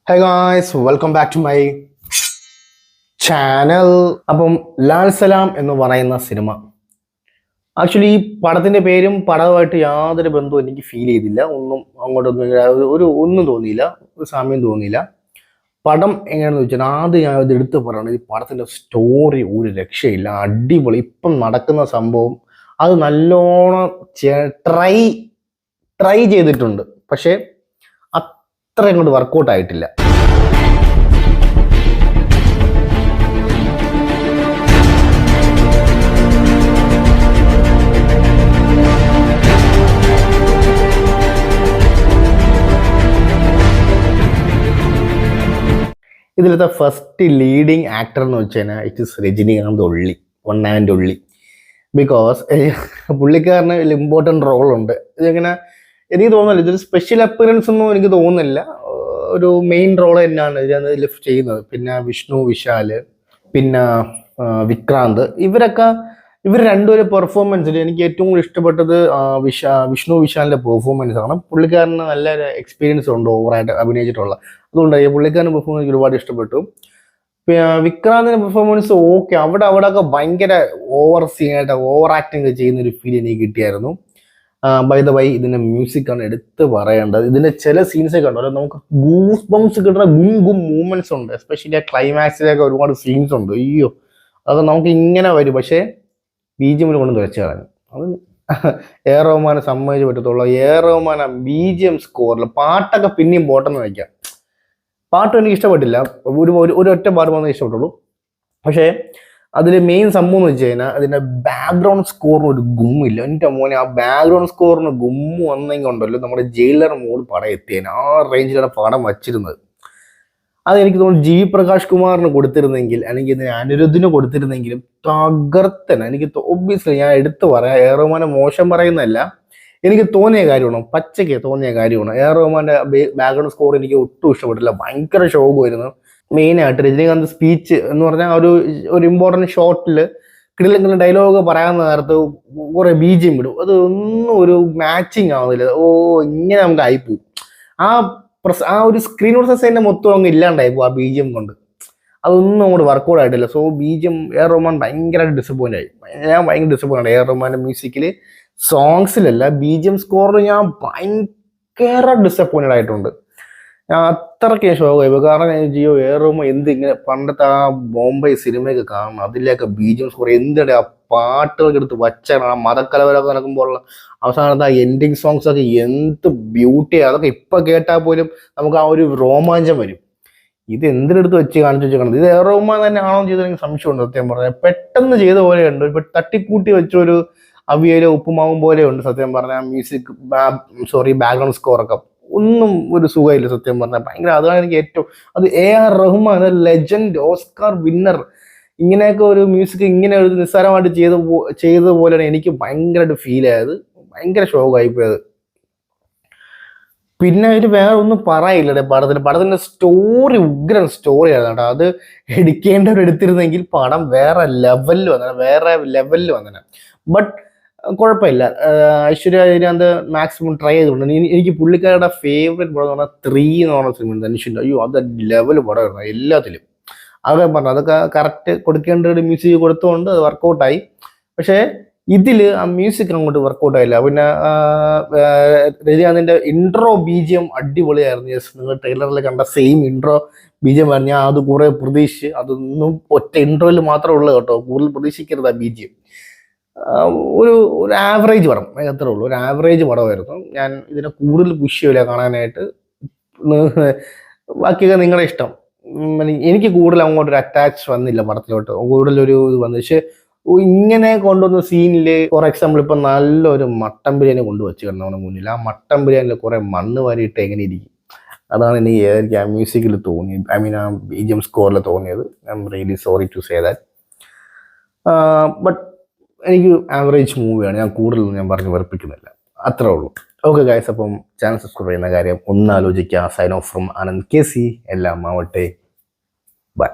High guys, welcome back to my channel. അപ്പം ലാൽ സലാം എന്ന് പറയുന്ന സിനിമ, ആക്ച്വലി ഈ പടത്തിന്റെ പേരും പടവുമായിട്ട് യാതൊരു ബന്ധവും എനിക്ക് ഫീൽ ചെയ്തില്ല. ഒന്നും അങ്ങോട്ടൊന്നും ഒന്നും തോന്നിയില്ല, ഒരു സാമ്യം തോന്നിയില്ല. പടം എങ്ങനെയാണെന്ന് വെച്ചാൽ ആദ്യം ഞാൻ ഇത് എടുത്ത് പറയണത്, ഈ പടത്തിന്റെ സ്റ്റോറി ഒരു രക്ഷയില്ല, അടിപൊളി. ഇപ്പം നടക്കുന്ന സംഭവം അത് നല്ലോണം ട്രൈ ട്രൈ ചെയ്തിട്ടുണ്ട്, പക്ഷേ അത്ര അങ്ങോട്ട് വർക്കൗട്ട് ആയിട്ടില്ല. ഇതിലത്തെ ഫസ്റ്റ് ലീഡിങ് ആക്ടർ എന്ന് വെച്ച് കഴിഞ്ഞാൽ it is Rajinikanth only, one and only. Because പുള്ളിക്കാരന് ഒരു ഇമ്പോർട്ടൻ്റ് റോളുണ്ട്. ഇതിങ്ങനെ എനിക്ക് തോന്നുന്നില്ല ഇതൊരു സ്പെഷ്യൽ അപ്പിയറൻസ് ഒന്നും എനിക്ക് തോന്നുന്നില്ല, ഒരു മെയിൻ റോൾ തന്നെയാണ് ഇതിൽ ചെയ്യുന്നത്. പിന്നെ വിഷ്ണു വിശാല്, പിന്നെ വിക്രാന്ത്, ഇവർ രണ്ടുപേരും പെർഫോമൻസിൽ എനിക്ക് ഏറ്റവും കൂടുതൽ ഇഷ്ടപ്പെട്ടത് വിഷ്ണു വിശാലിന്റെ പെർഫോമൻസ് ആണ്. പുള്ളിക്കാരന് നല്ല എക്സ്പീരിയൻസ് ഉണ്ട് ഓവറായിട്ട് അഭിനയിച്ചിട്ടുള്ള, അതുകൊണ്ടായി പുള്ളിക്കാരൻ്റെ പെർഫോമൻസ് ഒരുപാട് ഇഷ്ടപ്പെട്ടു. പിന്നെ വിക്രാന്തിന്റെ പെർഫോമൻസ് ഓക്കെ, അവിടെയൊക്കെ ഭയങ്കര ഓവർ സീനായിട്ട് ഓവർ ആക്ടിങ് ചെയ്യുന്ന ഒരു ഫീൽ എനിക്ക് കിട്ടിയായിരുന്നു. ബൈ ദ വൈ ഇതിന്റെ മ്യൂസിക് ആണ് എടുത്ത് പറയേണ്ടത്. ഇതിന്റെ ചില സീൻസൊക്കെ ഉണ്ടോ നമുക്ക് ഗൂസ് ബംസ് കിട്ടുന്ന ഗും മൂവ്മെന്റ്സ് ഉണ്ട്, എസ്പെഷ്യലി ആ ക്ലൈമാക്സിലൊക്കെ ഒരുപാട് സീൻസ് ഉണ്ട്. അയ്യോ, അതൊക്കെ നമുക്ക് ഇങ്ങനെ വരും, പക്ഷേ ബിജിഎമ്മിൽ കൊണ്ട് തുരച്ചു കളഞ്ഞു. അത് എ റഹ്മാനെ സമ്മതിച്ച് പറ്റത്തുള്ളൂ. എ റഹ്മാൻ ആ ബിജിഎം സ്കോറിൽ പാട്ടൊക്കെ പിന്നെയും പോട്ടെന്ന് വയ്ക്കാം. പാട്ടും എനിക്ക് ഇഷ്ടപ്പെട്ടില്ല, ഒരു ഒറ്റ പാട്ട് മാത്രമേ ഇഷ്ടപ്പെട്ടുള്ളൂ. പക്ഷേ അതിൽ മെയിൻ സംഭവം എന്ന് വെച്ച് കഴിഞ്ഞാൽ അതിൻ്റെ ബാക്ക്ഗ്രൗണ്ട് സ്കോറിന് ഒരു ഗുമ്മില്ല. എൻ്റെ മോനെ, ആ ബാക്ക്ഗ്രൗണ്ട് സ്കോറിന് ഗുമ്മ് വന്നെങ്കിൽ ഉണ്ടല്ലോ നമ്മുടെ ജയിലർ മോഡ് പടം എത്തിയേനെ. ആ റേഞ്ചിലാണ് പടം വച്ചിരുന്നത്. അത് എനിക്ക് തോന്നുന്നു ജി പ്രകാശ് കുമാറിന് കൊടുത്തിരുന്നെങ്കിൽ, അല്ലെങ്കിൽ ഇതിന് അനിരുദ്ധിന് കൊടുത്തിരുന്നെങ്കിലും തകർത്തന്നെ. എനിക്ക് ഒബ്വിയസ്ലി ഞാൻ എടുത്തു പറയാം, എ റഹ്മാനെ മോശം പറയുന്നതല്ല, എനിക്ക് തോന്നിയ കാര്യമാണ്, പച്ചയ്ക്ക് തോന്നിയ കാര്യമാണ്. എ റഹ്മാന്റെ ബാക്ക്ഗ്രൗണ്ട് സ്കോർ എനിക്ക് ഒട്ടും ഇഷ്ടപ്പെട്ടില്ല, ഭയങ്കര ശോകമായിരുന്നു. മെയിനായിട്ട് രജനീകാന്ത് സ്പീച്ച് എന്ന് പറഞ്ഞാൽ ഒരു ഇമ്പോർട്ടൻറ്റ് ഷോട്ടിൽ കിടിലം ഡയലോഗ് പറയാൻ നേരത്ത് കുറെ ബിജിഎം വിടും, അത് ഒന്നും ഒരു മാച്ചിങ് ആവുന്നില്ല. ഇങ്ങനെ നമുക്ക് ആയിപ്പോവും. ആ ഒരു സ്ക്രീൻ പ്രസൻസിന്റെ മൊത്തം അങ്ങ് ഇല്ലാണ്ടായി പോകും ആ ബിജിഎം കൊണ്ട്. അതൊന്നും അങ്ങോട്ട് വർക്കൗട്ട് ആയിട്ടില്ല. സോ ബിജിഎം എ റഹ്മാൻ ഭയങ്കരമായിട്ട് ഡിസപ്പോയിന്റ് ആയി. ഞാൻ ഭയങ്കര ഡിസപ്പോയിന്റ് ആയി എ റഹ്മാന്റെ മ്യൂസിക്കിൽ, സോങ്സിലല്ല, ബിജിഎം സ്കോറിൽ ഞാൻ ഭയങ്കര ഡിസപ്പോയിന്റഡ് ആയിട്ടുണ്ട്. ഞാൻ അത്രയ്ക്ക് ഷോക്കായി. കാരണം ജിയോ എ റഹ്മാൻ ഇങ്ങനെ പണ്ടത്തെ ആ ബോംബെ സിനിമയൊക്കെ കാണണം, അതിലേക്ക് ബിജിഎം സ്കോർ എന്തിടെ ആ പാട്ടുകളൊക്കെ എടുത്ത് വച്ചാണ്. ആ മതക്കലവരൊക്കെ നടക്കുമ്പോൾ അവസാനത്തെ ആ എൻഡിങ് സോങ്സ് ഒക്കെ എന്ത് ബ്യൂട്ടിയാണ്. അതൊക്കെ ഇപ്പൊ കേട്ടാൽ പോലും നമുക്ക് ആ ഒരു രോമാഞ്ചം വരും. ഇത് എന്തിനെടുത്ത് വെച്ച് കാണിച്ചു വെച്ചേക്കണം. ഇത് എ റഹ്മാൻ തന്നെ ആണോ ചെയ്തത് എനിക്ക് സംശയമുണ്ട്. സത്യം പറഞ്ഞാൽ പെട്ടെന്ന് ചെയ്ത പോലെയുണ്ട്, ഇപ്പൊ തട്ടിക്കൂട്ടി വെച്ചൊരു അവിയലോ ഉപ്പുമാവും പോലെയുണ്ട് സത്യം പറഞ്ഞാൽ. മ്യൂസിക് ബാക്ക്ഗ്രൗണ്ട് സ്കോറൊക്കെ ഒന്നും ഒരു സുഖമില്ല സത്യം പറഞ്ഞാൽ. ഭയങ്കര, അതാണ് എനിക്ക് ഏറ്റവും, അത് A R Rahman, legend, Oscar winner, ഇങ്ങനെയൊക്കെ ഒരു മ്യൂസിക് ഇങ്ങനെ ഒരു നിസ്സാരമായിട്ട് ചെയ്ത പോലെയാണ് എനിക്ക് ഭയങ്കരമായിട്ട് ഫീൽ ആയത്. ഭയങ്കര ഷോക്കായിപ്പോയത്. പിന്നെ ഒരു വേറെ ഒന്നും പറയില്ലേ പടത്തിന്റെ സ്റ്റോറി ഉഗ്രൻ സ്റ്റോറിയാണ് കേട്ടോ. അത് എടുക്കേണ്ടവരെടുത്തിരുന്നെങ്കിൽ പടം വേറെ ലെവലിൽ വന്നേ. ബട്ട് കുഴപ്പമില്ല, ഐശ്വര്യ ഇതിനകത്ത് മാക്സിമം ട്രൈ ചെയ്തിട്ടുണ്ട്. എനിക്ക് പുള്ളിക്കാരുടെ ഫേവറേറ്റ് പടം എന്ന് പറഞ്ഞാൽ 3 എന്ന് പറഞ്ഞ സിനിമ ധനുഷിൻ്റെ. അയ്യോ, അത് ലെവൽ പടമായിരുന്നു എല്ലാത്തിലും. അതൊക്കെ പറഞ്ഞു, അതൊക്കെ കറക്റ്റ് കൊടുക്കേണ്ട ഒരു മ്യൂസിക് കൊടുത്തുകൊണ്ട് അത് വർക്കൗട്ടായി. പക്ഷേ ഇതിൽ ആ മ്യൂസിക് അങ്ങോട്ട് വർക്കൗട്ട് ആയില്ല. പിന്നെ രജനീകാന്തിന്റെ ഇൻട്രോ ബിജിഎം അടിപൊളിയായിരുന്നു. നിങ്ങൾ ട്രെയിലറിൽ കണ്ട സെയിം ഇൻട്രോ ബിജിഎം ആയിരുന്നു. ഞാൻ അത് കുറെ പ്രതീക്ഷിച്ച്, അതൊന്നും ഒറ്റ ഇൻട്രോയിൽ മാത്രമേ ഉള്ളൂ കേട്ടോ, കൂടുതൽ പ്രതീക്ഷിക്കരുത് ആ ബിജിഎം. ഒരു ആവറേജ് പടം, അത്രേ ഉള്ളൂ, ഒരു ആവറേജ് പടമായിരുന്നു. ഞാൻ ഇതിനെ കൂടുതൽ പുഷ് ചെയ്യില്ല കാണാനായിട്ട്. ബാക്കിയൊക്കെ നിങ്ങളുടെ ഇഷ്ടം. എനിക്ക് കൂടുതൽ അങ്ങോട്ടൊരു അറ്റാച്ച് വന്നില്ല പടത്തിലോട്ട്, കൂടുതലൊരു ഇത് വന്നു. പക്ഷെ ഇങ്ങനെ കൊണ്ടുവന്ന സീനില് ഫോർ എക്സാമ്പിൾ ഇപ്പൊ നല്ലൊരു മട്ടൻ ബിരിയാണി കൊണ്ടുവച്ച് നമ്മുടെ മുന്നിൽ, ആ മട്ടൻ ബിരിയാണിയിൽ കുറെ മണ്ണ് വാരിയിട്ട് എങ്ങനെ ഇരിക്കും, അതാണ് എനിക്ക് ആ മ്യൂസിക്കിൽ തോന്നിയത്, ഐ മീൻ ആ ബിജിഎം സ്കോറിൽ തോന്നിയത്. I'm really sorry to say that. But എനിക്ക് ആവറേജ് മൂവിയാണ്, ഞാൻ കൂടുതലൊന്നും ഞാൻ പറഞ്ഞ് വെറുപ്പിക്കുന്നില്ല, അത്രേ ഉള്ളൂ. ഓക്കെ ഗൈസ്, അപ്പം ചാനൽ സബ്സ്ക്രൈബ് ചെയ്യുന്ന കാര്യം ഒന്ന് ആലോചിക്കുക. Sign off from Anand KC. എല്ലാം ആവട്ടെ, ബൈ.